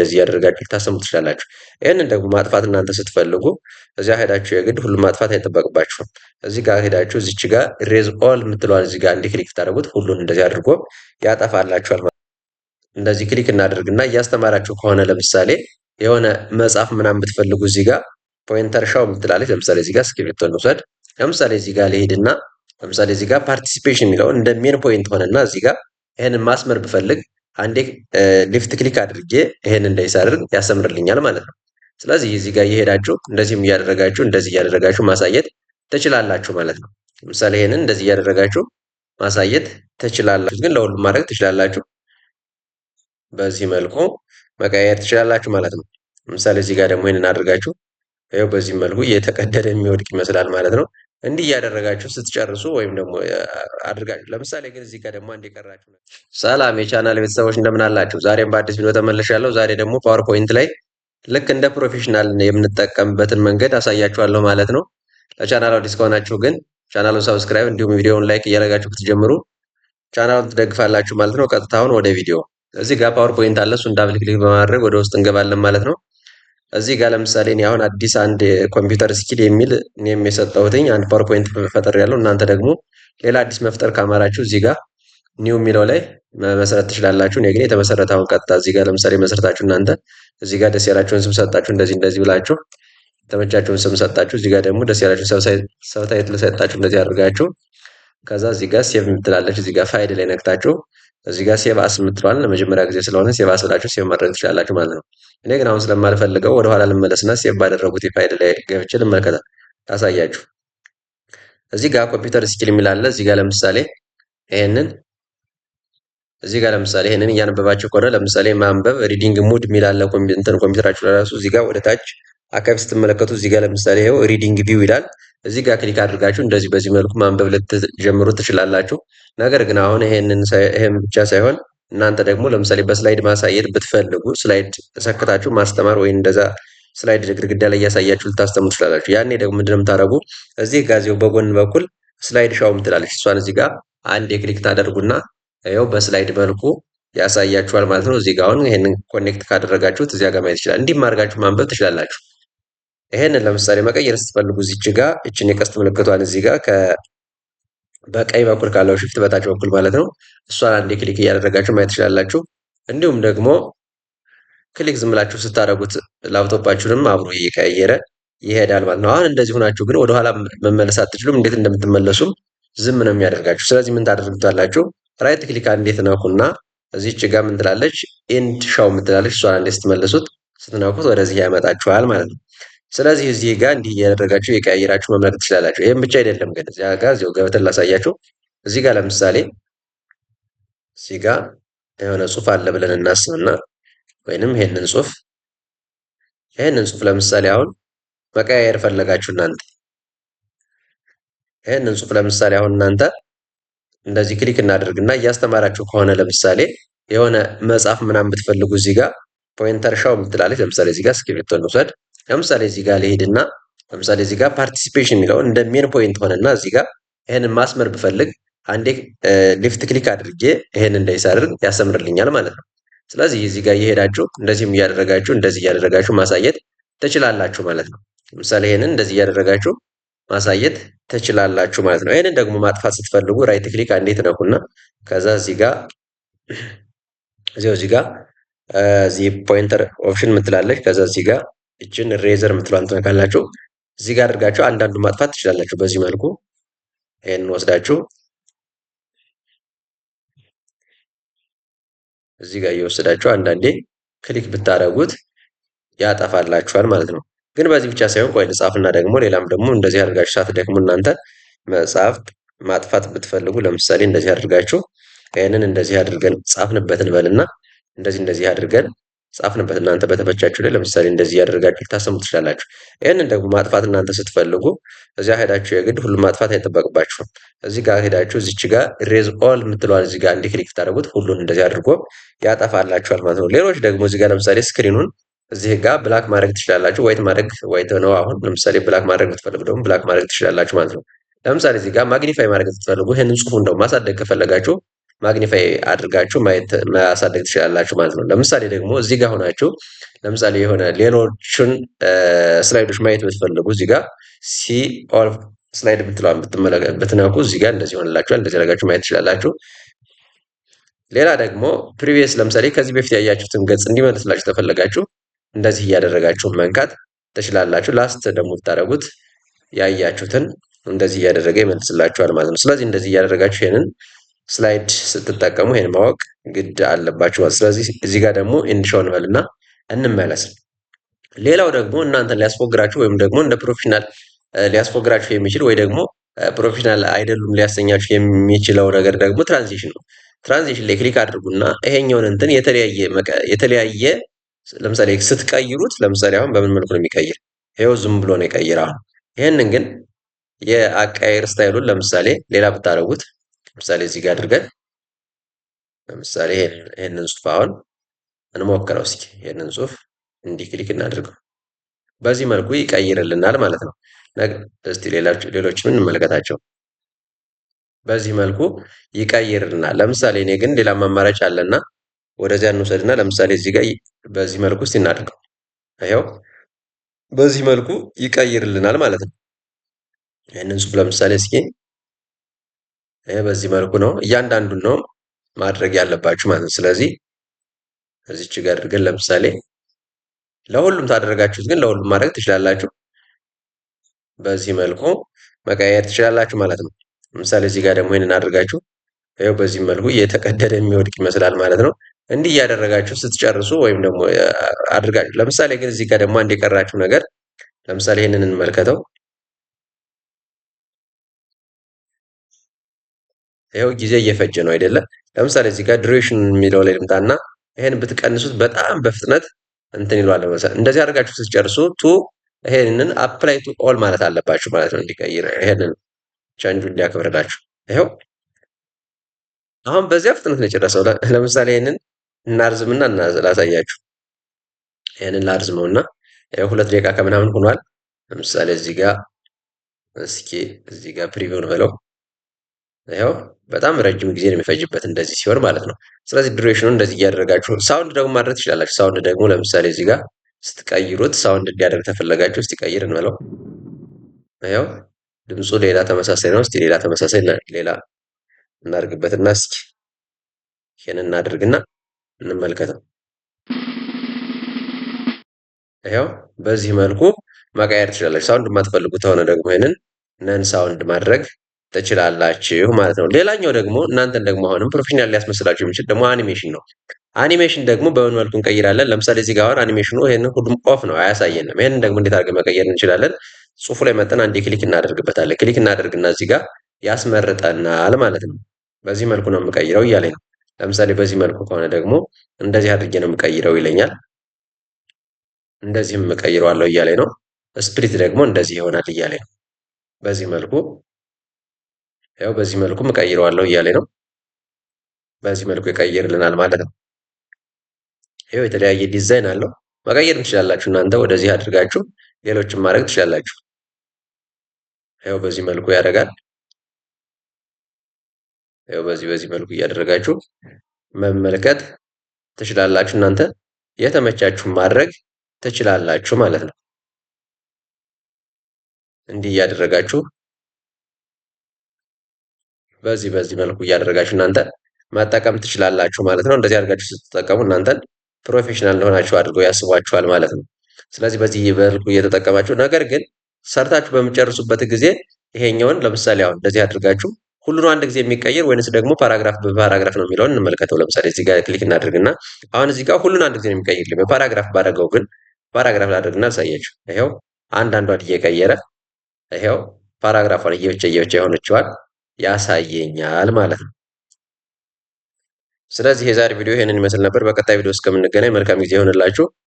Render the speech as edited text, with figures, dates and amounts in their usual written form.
እንደዚህ ያደርጋችሁ ልታሰሙ ትችላላችሁ። ይህንን ደግሞ ማጥፋት እናንተ ስትፈልጉ እዚያ ሄዳችሁ የግድ ሁሉም ማጥፋት አይጠበቅባችሁም። እዚህ ጋር ሄዳችሁ እዚች ጋር ሬዝ ኦል የምትለዋል እዚህ ጋር እንዲ ክሊክ ታደርጉት ሁሉን እንደዚህ አድርጎ ያጠፋላችኋል። እንደዚህ ክሊክ እናደርግና እያስተማራችሁ ከሆነ ለምሳሌ የሆነ መጽሐፍ ምናምን ብትፈልጉ እዚህ ጋር ፖይንተር ሻው የምትላለች ለምሳሌ እዚህ ጋር እስክሪብቶ እንውሰድ። ለምሳሌ እዚህ ጋር ልሄድና ለምሳሌ እዚህ ጋር ፓርቲሲፔሽን የሚለውን እንደ ሜን ፖይንት ሆነና እዚህ ጋር ይሄንን ማስመር ብፈልግ አንዴ ሊፍት ክሊክ አድርጌ ይሄን እንዳይሳርግ ያሰምርልኛል ማለት ነው። ስለዚህ እዚህ ጋር እየሄዳችሁ እንደዚህም እያደረጋችሁ እንደዚህ እያደረጋችሁ ማሳየት ትችላላችሁ ማለት ነው። ለምሳሌ ይሄንን እንደዚህ እያደረጋችሁ ማሳየት ትችላላችሁ፣ ግን ለሁሉም ማድረግ ትችላላችሁ። በዚህ መልኩ መቀየር ትችላላችሁ ማለት ነው። ለምሳሌ እዚህ ጋር ደግሞ ይሄንን አድርጋችሁ ይኸው በዚህ መልኩ እየተቀደደ የሚወድቅ ይመስላል ማለት ነው። እንዲህ እያደረጋችሁ ስትጨርሱ ወይም ደግሞ አድርጋችሁ ለምሳሌ ግን እዚህ ጋር ደግሞ አንድ የቀራችሁ ሰላም የቻናል ቤተሰቦች እንደምን አላችሁ? ዛሬም በአዲስ ቪዲዮ ተመልሻለሁ። ዛሬ ደግሞ ፓወርፖይንት ላይ ልክ እንደ ፕሮፌሽናል የምንጠቀምበትን መንገድ አሳያችኋለሁ ማለት ነው። ለቻናሉ አዲስ ከሆናችሁ ግን ቻናሉን ሰብስክራይብ እንዲሁም ቪዲዮውን ላይክ እያደረጋችሁ ብትጀምሩ ቻናሉን ትደግፋላችሁ ማለት ነው። ቀጥታ አሁን ወደ ቪዲዮ እዚህ ጋር ፓወርፖይንት አለ። እሱን ዳብል ክሊክ በማድረግ ወደ ውስጥ እንገባለን ማለት ነው። እዚህ ጋር ለምሳሌ እኔ አሁን አዲስ አንድ ኮምፒውተር ስኪል የሚል እኔም የሰጠሁትኝ አንድ ፓወርፖይንት ፈጠር ያለው እናንተ ደግሞ ሌላ አዲስ መፍጠር ካማራችሁ እዚህ ጋር ኒው የሚለው ላይ መሰረት ትችላላችሁ። እኔ ግን የተመሰረተ አሁን ቀጥታ እዚህ ጋር ለምሳሌ መሰረታችሁ እናንተ እዚህ ጋር ደስ ያላችሁን ስም ሰጣችሁ እንደዚህ እንደዚህ ብላችሁ የተመቻችሁን ስም ሰጣችሁ። እዚህ ጋር ደግሞ ደስ ያላችሁን ሰብታይትል ሰጣችሁ እንደዚህ አድርጋችሁ ከዛ እዚህ ጋር ሴቭ የምትላለች እዚህ ጋር ፋይል ላይ ነክታችሁ እዚህ ጋር ሴቭ አስ የምትለዋል ለመጀመሪያ ጊዜ ስለሆነ ሴቭ አስ ብላችሁ ሴቭ ማድረግ ትችላላችሁ ማለት ነው። እኔ ግን አሁን ስለማልፈልገው ወደኋላ ልመለስና ሴቭ ባደረጉት የፋይል ላይ ገብቼ ልመለከታ ታሳያችሁ። እዚህ ጋር ኮምፒውተር ስኪል የሚል አለ። እዚህ ጋር ለምሳሌ ይሄንን ይሄንን እያነበባችሁ ከሆነ ለምሳሌ ማንበብ ሪዲንግ ሙድ የሚል አለ። ኮምፒውተራችሁ ለራሱ እዚህ ጋር ወደ ታች አካባቢ ስትመለከቱ እዚህ ጋር ለምሳሌ ይሄው ሪዲንግ ቪው ይላል። እዚህ ጋር ክሊክ አድርጋችሁ እንደዚህ በዚህ መልኩ ማንበብ ልትጀምሩ ትችላላችሁ። ነገር ግን አሁን ይሄን ብቻ ሳይሆን እናንተ ደግሞ ለምሳሌ በስላይድ ማሳየት ብትፈልጉ ስላይድ ሰክታችሁ ማስተማር ወይ እንደዛ ስላይድ ግድግዳ ላይ እያሳያችሁ ልታስተምሩ ትችላላችሁ። ያኔ ደግሞ ምንድነው የምታደርጉ እዚህ ጋዜው በጎን በኩል ስላይድ ሻው ምትላለች እሷን እዚህ ጋር አንድ የክሊክ ታደርጉና ይኸው በስላይድ መልኩ ያሳያችኋል ማለት ነው። እዚህ ጋር አሁን ይሄንን ኮኔክት ካደረጋችሁት እዚያ ጋር ማየት ይችላል። እንዲህ አድርጋችሁ ማንበብ ትችላላችሁ። ይሄንን ለምሳሌ መቀየር ስትፈልጉ እዚች ጋር እችን የቀስት ምልክቷን እዚህ ጋር በቀኝ በኩል ካለው ሽፍት በታች በኩል ማለት ነው እሷን አንዴ ክሊክ እያደረጋችሁ ማየት ትችላላችሁ። እንዲሁም ደግሞ ክሊክ ዝም ብላችሁ ስታደርጉት ላፕቶፓችሁንም አብሮ እየቀያየረ ይሄዳል ማለት ነው። አሁን እንደዚህ ሆናችሁ ግን ወደኋላ መመለስ አትችሉም። እንዴት እንደምትመለሱም ዝም ነው የሚያደርጋችሁ። ስለዚህ ምን ታደርጉታላችሁ? ራይት ክሊክ አንዴ ትነኩና እዚች ጋር ምን ትላለች ኤንድ ሻው ምትላለች እሷን አንዴ ስትመልሱት ስትነኩት ወደዚህ ያመጣችኋል ማለት ነው። ስለዚህ እዚህ ጋር እንዲህ እያደረጋችሁ የቀያየራችሁ መመልከት ትችላላችሁ። ይህም ብቻ አይደለም ግን እዚያ ጋር እዚሁ ገብተን ላሳያችሁ። እዚህ ጋር ለምሳሌ እዚህ ጋር የሆነ ጽሑፍ አለ ብለን እናስብና ወይንም ይሄንን ጽሑፍ ለምሳሌ አሁን መቀያየር ፈለጋችሁ እናንተ ይሄንን ጽሑፍ ለምሳሌ አሁን እናንተ እንደዚህ ክሊክ እናደርግና እያስተማራችሁ ከሆነ ለምሳሌ የሆነ መጽሐፍ ምናምን ብትፈልጉ እዚህ ጋር ፖይንተር ሻው ምትላለች ለምሳሌ እዚህ ጋር እስክሪብቶ እንውሰድ። ለምሳሌ እዚህ ጋር ልሄድና ለምሳሌ እዚህ ጋር ፓርቲሲፔሽን የሚለውን እንደ ሜን ፖይንት ሆነና እዚህ ጋር ይሄንን ማስመር ብፈልግ አንዴ ሊፍት ክሊክ አድርጌ ይሄን እንዳይሳርግ ያሰምርልኛል ማለት ነው። ስለዚህ እዚህ ጋር እየሄዳችሁ እንደዚህም እያደረጋችሁ እንደዚህ እያደረጋችሁ ማሳየት ትችላላችሁ ማለት ነው። ለምሳሌ ይሄንን እንደዚህ እያደረጋችሁ ማሳየት ትችላላችሁ ማለት ነው። ይሄንን ደግሞ ማጥፋት ስትፈልጉ ራይት ክሊክ አንዴ ትነኩና ከዛ እዚህ ጋር እዚህ ፖይንተር ኦፕሽን ምትላለች ከዛ እዚህ ጋር እችን ሬዘር ምትሏን ትነካላችሁ። እዚህ ጋር አድርጋችሁ አንዳንዱ ማጥፋት ትችላላችሁ። በዚህ መልኩ ይሄንን ወስዳችሁ እዚህ ጋር እየወሰዳችሁ አንዳንዴ ክሊክ ብታደርጉት ያጠፋላችኋል ማለት ነው። ግን በዚህ ብቻ ሳይሆን ቆይ ልጻፍና ደግሞ ሌላም ደግሞ እንደዚህ አድርጋችሁ ሳትደክሙ እናንተ መጽሐፍ ማጥፋት ብትፈልጉ ለምሳሌ እንደዚህ አድርጋችሁ ይሄንን እንደዚህ አድርገን ጻፍንበት እንበልና እንደዚህ አድርገን ጻፍንበት እናንተ በተመቻችሁ ላይ ለምሳሌ እንደዚህ ያደርጋችሁ ልታሰሙ ትችላላችሁ። ይሄንን ደግሞ ማጥፋት እናንተ ስትፈልጉ እዚያ ሄዳችሁ የግድ ሁሉም ማጥፋት አይጠበቅባችሁም። እዚህ ጋር ሄዳችሁ እዚች ጋር ሬዝ ኦል ምትለዋል እዚህ ጋር እንዲ ክሊክ ታደርጉት ሁሉን እንደዚህ አድርጎ ያጠፋላችኋል ማለት ነው። ሌሎች ደግሞ እዚህ ጋር ለምሳሌ ስክሪኑን እዚህ ጋር ብላክ ማድረግ ትችላላችሁ። ዋይት ነው። አሁን ለምሳሌ ብላክ ማድረግ ብትፈልጉ ደግሞ ብላክ ማድረግ ትችላላችሁ ማለት ነው። ለምሳሌ እዚህ ጋር ማግኒፋይ ማድረግ ብትፈልጉ ይሄንን ጽሑፉን ደግሞ ማሳደግ ከፈለጋችሁ ማግኒፋይ አድርጋችሁ ማየት ማሳደግ ትችላላችሁ ማለት ነው። ለምሳሌ ደግሞ እዚህ ጋር ሆናችሁ ለምሳሌ የሆነ ሌሎችን ስላይዶች ማየት ብትፈልጉ እዚህ ጋር ሲ ኦል ስላይድ ብትነኩ እዚህ ጋር እንደዚህ ሆንላችኋል። እንደዚህ አድርጋችሁ ማየት ትችላላችሁ። ሌላ ደግሞ ፕሪቪየስ ለምሳሌ ከዚህ በፊት ያያችሁትን ገጽ እንዲመልስላችሁ ተፈለጋችሁ እንደዚህ እያደረጋችሁ መንካት ትችላላችሁ። ላስት ደግሞ ብታደርጉት ያያችሁትን እንደዚህ እያደረገ ይመልስላችኋል ማለት ነው። ስለዚህ እንደዚህ እያደረጋችሁ ይሄንን ስላይድ ስትጠቀሙ ይሄን ማወቅ ግድ አለባችሁ። ስለዚህ እዚህ ጋር ደግሞ ኢንሾው እንበልና እንመለስ። ሌላው ደግሞ እናንተን ሊያስፎግራችሁ ወይም ደግሞ እንደ ፕሮፌሽናል ሊያስፎግራችሁ የሚችል ወይ ደግሞ ፕሮፌሽናል አይደሉም ሊያሰኛችሁ የሚችለው ነገር ደግሞ ትራንዚሽን ነው። ትራንዚሽን ላይ ክሊክ አድርጉና ይሄኛውን እንትን የተለያየ ለምሳሌ ስትቀይሩት ለምሳሌ አሁን በምን መልኩ ነው የሚቀይር? ይሄው ዝም ብሎ ነው የቀይር። አሁን ይሄንን ግን የአቀያየር ስታይሉን ለምሳሌ ሌላ ብታደርጉት ለምሳሌ እዚህ ጋር አድርገን ለምሳሌ ይሄንን ጽሑፍ አሁን እንሞክረው እስኪ። ይሄንን ጽሑፍ እንዲህ ክሊክ እናድርገው። በዚህ መልኩ ይቀይርልናል ማለት ነው። እስቲ ሌሎችም እንመልከታቸው። በዚህ መልኩ ይቀይርልናል። ለምሳሌ እኔ ግን ሌላ አማራጭ አለና ወደዚያ እንውሰድና ለምሳሌ እዚህ ጋር በዚህ መልኩ እስቲ እናድርገው። ይኸው በዚህ መልኩ ይቀይርልናል ማለት ነው። ይህንን ጽሑፍ ለምሳሌ እስኪ በዚህ መልኩ ነው። እያንዳንዱን ነው ማድረግ ያለባችሁ ማለት ነው። ስለዚህ እዚች ጋር አድርገን ለምሳሌ ለሁሉም ታደረጋችሁት ግን ለሁሉም ማድረግ ትችላላችሁ። በዚህ መልኩ መቀየር ትችላላችሁ ማለት ነው። ለምሳሌ እዚህ ጋር ደግሞ ይሄንን አድርጋችሁ ይኸው በዚህ መልኩ እየተቀደደ የሚወድቅ ይመስላል ማለት ነው። እንዲህ እያደረጋችሁ ስትጨርሱ ወይም ደግሞ አድርጋችሁ ለምሳሌ ግን እዚህ ጋር ደግሞ አንድ የቀራችሁ ነገር ለምሳሌ ይሄንን እንመልከተው። ይኸው ጊዜ እየፈጀ ነው አይደለም? ለምሳሌ እዚህ ጋር ዱሬሽን የሚለው ላይ ልምጣና ይሄን ብትቀንሱት በጣም በፍጥነት እንትን ይሏል። እንደዚህ አድርጋችሁ ስትጨርሱ ይሄንን አፕላይ ቱ ኦል ማለት አለባችሁ ማለት ነው። እንዲቀይር ይሄንን ቻንጁ እንዲያከብርላችሁ። ይኸው አሁን በዚያ ፍጥነት ነው የጨረሰው። ለምሳሌ ይሄንን እናርዝምና ላሳያችሁ። ይሄንን ላርዝመውና ይኸው 2 ደቂቃ ከምናምን ሆኗል። ለምሳሌ እዚህ ጋር እስኪ እዚህ ጋር ፕሪቪውን በለው። ይኸው በጣም ረጅም ጊዜ ነው የሚፈጅበት እንደዚህ ሲሆን ማለት ነው። ስለዚህ ዱሬሽኑን እንደዚህ እያደረጋችሁ ሳውንድ ደግሞ ማድረግ ትችላላችሁ። ሳውንድ ደግሞ ለምሳሌ እዚህ ጋር ስትቀይሩት ሳውንድ እንዲያደርግ ተፈለጋችሁ እስቲ ቀይር እንበለው። ይኸው ድምፁ ሌላ ተመሳሳይ ነው። እስቲ ሌላ ተመሳሳይ ሌላ እናድርግበትና እስኪ ይሄንን እናድርግና እንመልከተው። ይኸው በዚህ መልኩ መቀየር ትችላላችሁ። ሳውንድ የማትፈልጉት ከሆነ ደግሞ ይሄንን ነን ሳውንድ ማድረግ ትችላላችሁ ማለት ነው። ሌላኛው ደግሞ እናንተን ደግሞ አሁንም ፕሮፌሽናል ሊያስመስላችሁ የሚችል ደግሞ አኒሜሽን ነው። አኒሜሽን ደግሞ በምን መልኩ እንቀይራለን? ለምሳሌ እዚህ ጋር አሁን አኒሜሽኑ ይሄንን ሁሉም ኦፍ ነው አያሳየንም። ይሄንን ደግሞ እንዴት አድርገን መቀየር እንችላለን? ጽሁፉ ላይ መጠን አንዴ ክሊክ እናደርግበታለን። ክሊክ እናደርግና እዚህ ጋር ያስመርጠናል ማለት ነው። በዚህ መልኩ ነው የምቀይረው እያለኝ ነው። ለምሳሌ በዚህ መልኩ ከሆነ ደግሞ እንደዚህ አድርጌ ነው የምቀይረው ይለኛል። እንደዚህም እቀይረዋለሁ እያለኝ ነው። ስፕሊት ደግሞ እንደዚህ ይሆናል እያለኝ ነው። በዚህ መልኩ ያው በዚህ መልኩ እቀይረዋለሁ እያለኝ ነው። በዚህ መልኩ ይቀይርልናል ማለት ነው። ይኸው የተለያየ ዲዛይን አለው። መቀየር ትችላላችሁ እናንተ ወደዚህ አድርጋችሁ ሌሎችን ማድረግ ትችላላችሁ። ይኸው በዚህ መልኩ ያደርጋል። ይኸው በዚህ መልኩ እያደረጋችሁ መመልከት ትችላላችሁ። እናንተ የተመቻችሁ ማድረግ ትችላላችሁ ማለት ነው። እንዲህ እያደረጋችሁ በዚህ መልኩ እያደረጋችሁ እናንተ መጠቀም ትችላላችሁ ማለት ነው። እንደዚህ አድርጋችሁ ስትጠቀሙ እናንተን ፕሮፌሽናል እንደሆናችሁ አድርገው ያስቧችኋል ማለት ነው። ስለዚህ በዚህ መልኩ እየተጠቀማችሁ ነገር ግን ሰርታችሁ በምጨርሱበት ጊዜ ይሄኛውን ለምሳሌ አሁን እንደዚህ አድርጋችሁ ሁሉን አንድ ጊዜ የሚቀየር ወይንስ ደግሞ ፓራግራፍ በፓራግራፍ ነው የሚለውን እንመልከተው። ለምሳሌ እዚህ ጋር ክሊክ እናድርግና አሁን እዚህ ጋር ሁሉን አንድ ጊዜ ነው የሚቀይርልኝ። በፓራግራፍ ባደረገው ግን ፓራግራፍ ላድርግና አሳያችሁ። ይሄው አንዳንዷን እየቀየረ ይሄው ፓራግራፏን እየብቻ የሆነችዋል ያሳየኛል ማለት ነው። ስለዚህ የዛሬ ቪዲዮ ይሄንን ይመስል ነበር። በቀጣይ ቪዲዮ እስከምንገናኝ መልካም ጊዜ ይሆንላችሁ።